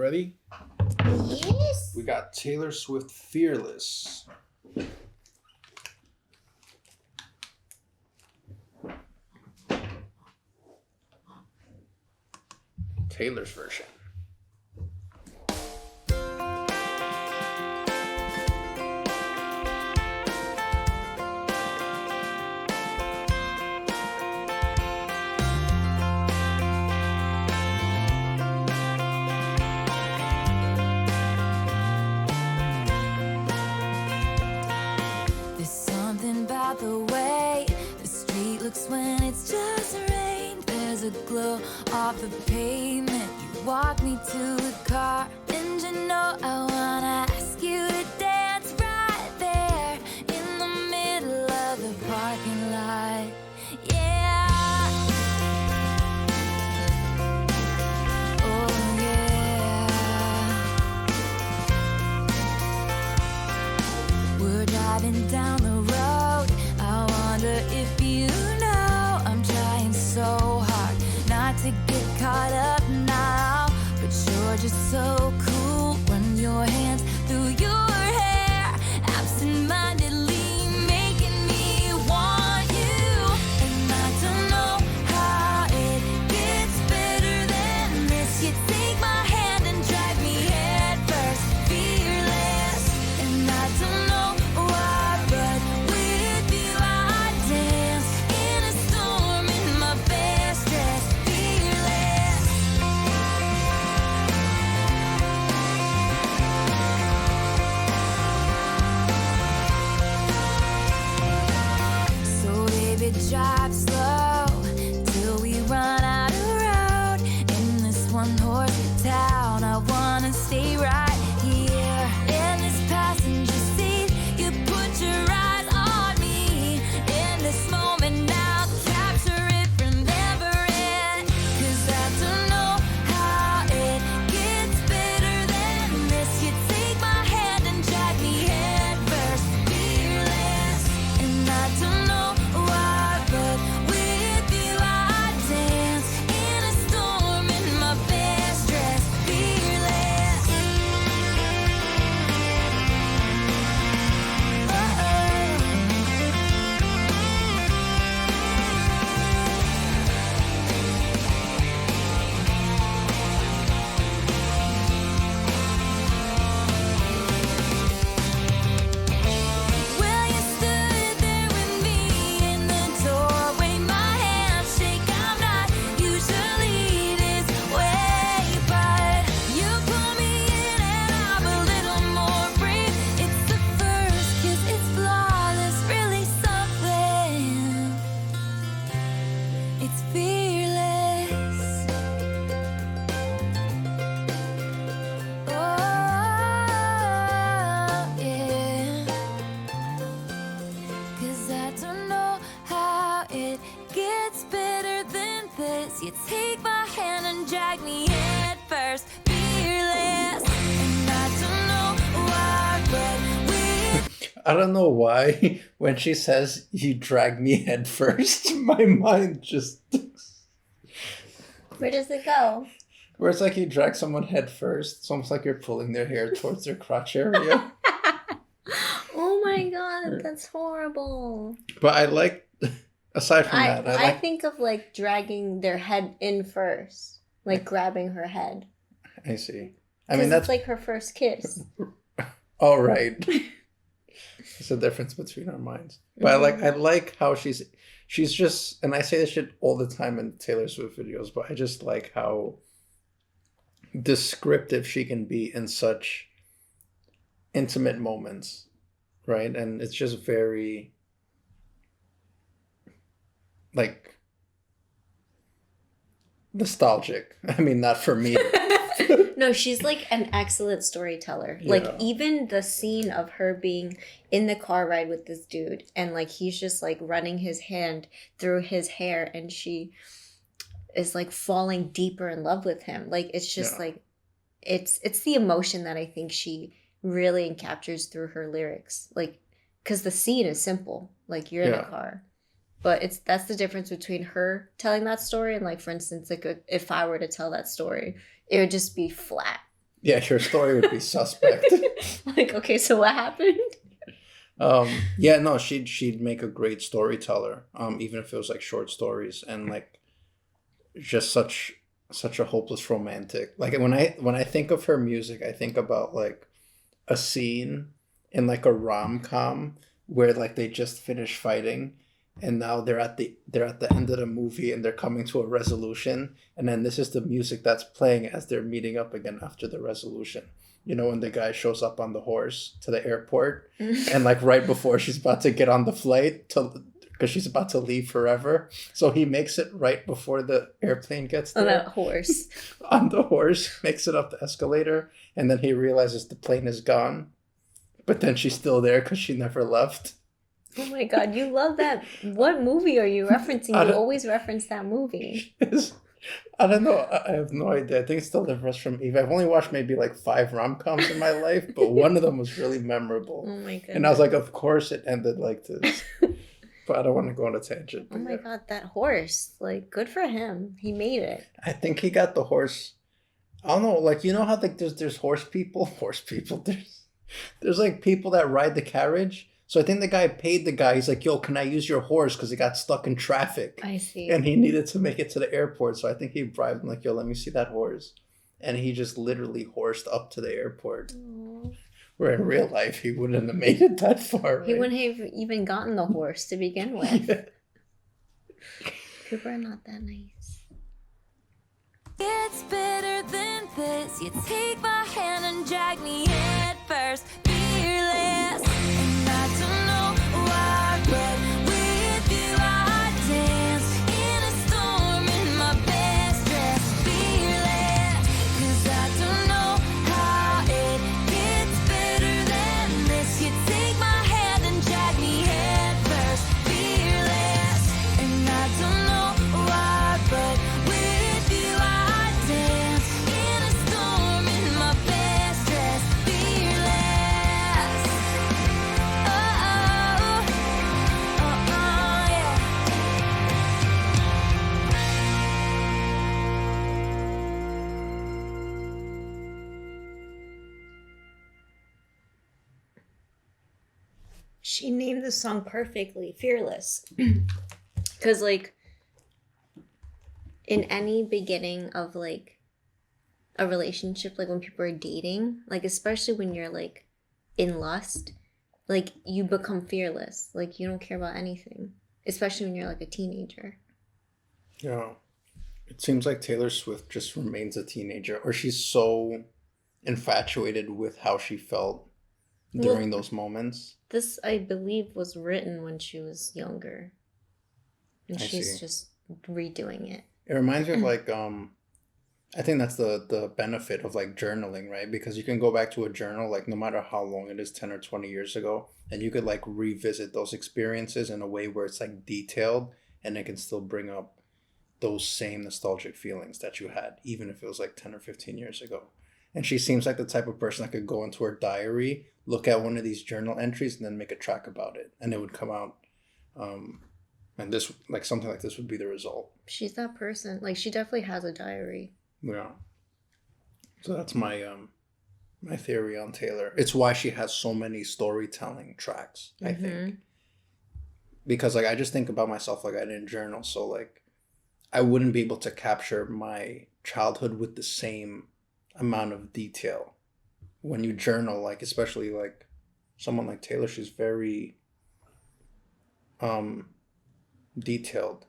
ready? Yes. We got Taylor Swift Fearless. Taylor's version. There's something about the way the street looks when it's just rain. There's a glow off the pavement. You walk me to the car, and you know I wanna ask you to dance right there in the middle of the parking lot. Yeah. Oh yeah. We're driving down the road. I wonder if you know I'm trying so hard not to get caught up now. But you're just so cool. Run your hands through your hair, absent-mindedly making me want you. And I don't know how it gets better than this. You take my hand and drive me head first, fearless. And I don't know why, but with you I dance in a storm in my best dress, fearless. So baby, drive slow till we run out of road in this one-horse town. I wanna stay right here in this passenger seat. You put your eyes on me in this moment now. Capture it, remember it. 'Cause I don't know how it gets better than this. You take my hand and drag me head first, fearless. And I don't know why, but with you I dance in a storm in my best dress, fearless. Well, you stood there with me in the doorway, my hands shake. I'm not usually this way, but you pull me in and I'm a little more free. It's the first kiss, it's flawless, really something. It's fearless. Oh, yeah. 'Cause I don't know how it gets better than this. You take my hand and drag me head first, fearless. And I don't know why, but I don't know why when she says you drag me head first, my mind just Where does it go? where it's like you drag someone head first. It's almost like you're pulling their hair towards their crotch area. Oh my god, that's horrible. But I like, aside from that, I I like. think of like dragging their head in first, like grabbing her head. I see. I 'Cause mean, that's it's like her first kiss. all right. There's a difference between our minds. But I like how she's just, and I say this shit all the time in Taylor Swift videos, but I just like how descriptive she can be in such intimate moments, right? And it's just very like nostalgic. I mean, not for me. No, she's like an excellent storyteller. Like Yeah. even the scene of her being in the car ride with this dude and like he's just like running his hand through his hair and she is like falling deeper in love with him. Like it's just Yeah. like it's the emotion that I think she really captures through her lyrics. Like cuz the scene is simple. Like you're in Yeah. a car. But that's the difference between her telling that story and like for instance like if I were to tell that story, it would just be flat. Yeah, your story would be suspect. Like, okay, so what happened? Yeah, no, she'd make a great storyteller. Even if it was like short stories and like just such a hopeless romantic. Like when I think of her music, I think about like a scene in like a rom-com where like they just finished fighting and now they're at the end of the movie and they're coming to a resolution, and then this is the music that's playing as they're meeting up again after the resolution. You know, when the guy shows up on the horse to the airport and like right before she's about to get on the flight to because she's about to leave forever. So he makes it right before the airplane gets there. On that horse. On the horse, makes it up the escalator, and then he realizes the plane is gone. But then she's still there because she never left. Oh my god, you love that. What movie are you referencing? You always reference that movie. I don't know. I have no idea. I think it's still The Rest from Eve. I've only watched maybe like 5 rom-coms in my life, but one of them was really memorable. Oh my goodness. And I was like, of course it ended like this. But I don't want to go on a tangent. Oh my god, that horse. Like, good for him. He made it. I think he got the horse. I don't know. Like, you know how like there's horse people? Horse people. There's like people that ride the carriage. So I think the guy paid the guy. He's like, yo, can I use your horse? Because he got stuck in traffic. I see. And he needed to make it to the airport. So I think he bribed him like, yo, let me see that horse. And he just literally horsed up to the airport. Aww. Where in real life, he wouldn't have made it that far. Right? He wouldn't have even gotten the horse to begin with. Yeah. People are not that nice. It's better than this. You take my hand and drag me head first, fearless. And I don't know why, but with you I dance in a storm in my best dress, fearless. 'Cause I don't know how it gets better than this. You take my hand and drag me head first, fearless. And I don't know why, but with you I dance in a storm in my best dress, fearless. Oh, yeah. She named the song perfectly, Fearless. Because, like, in any beginning of, like, a relationship, like, when people are dating, like, especially when you're, like, in lust, like, you become fearless. Like, you don't care about anything. Especially when you're, like, a teenager. Yeah. It seems like Taylor Swift just remains a teenager. Or she's so infatuated with how she felt during those moments. This, I believe, was written when she was younger. And she's just redoing it. It reminds me of like I think that's the benefit of like journaling, right? Because you can go back to a journal like no matter how long it is, 10 or 20 years ago, and you could like revisit those experiences in a way where it's like detailed and it can still bring up those same nostalgic feelings that you had, even if it was like 10 or 15 years ago. And she seems like the type of person that could go into her diary, look at one of these journal entries, and then make a track about it. And it would come out. And this, like something like this would be the result. She's that person. Like, she definitely has a diary. Yeah. So that's my my theory on Taylor. It's why she has so many storytelling tracks, I think. Because like I just think about myself like I didn't journal, so like I wouldn't be able to capture my childhood with the same amount of detail. When you journal, like especially like someone like Taylor, she's very detailed.